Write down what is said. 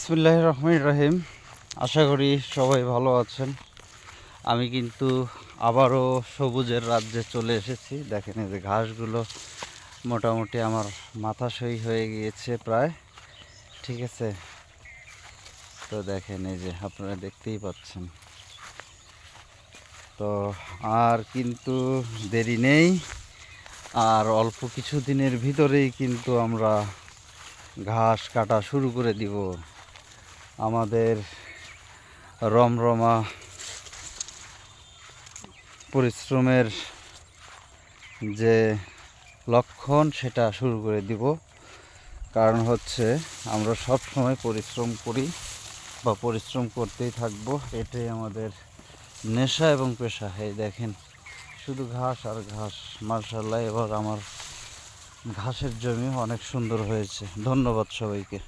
বিসমিল্লাহির রহমানির রহিম। আশা করি সবাই ভালো আছেন। আমি কিন্তু আবারও সবুজের রাজ্যে চলে এসেছি। দেখেন এই যে ঘাসগুলো মোটামুটি আমার মাথাসই হয়ে গিয়েছে প্রায়, ঠিক আছে। তো দেখেন এই যে আপনারা দেখতেই পাচ্ছেন। তো আর কিন্তু দেরি নেই, আর অল্প কিছু দিনের ভিতরেই কিন্তু আমরা ঘাস কাটা শুরু করে দিব। আমাদের রমরমা পরিশ্রমের যে লক্ষণ সেটা শুরু করে দিব। কারণ হচ্ছে আমরা সব সময় পরিশ্রম করি বা পরিশ্রম করতেই থাকবো, এটাই আমাদের নেশা এবং পেশা। এই দেখেন শুধু ঘাস আর ঘাস। মার্শাল্লাহ, এবার আমার ঘাসের জমি অনেক সুন্দর হয়েছে। ধন্যবাদ সবাইকে।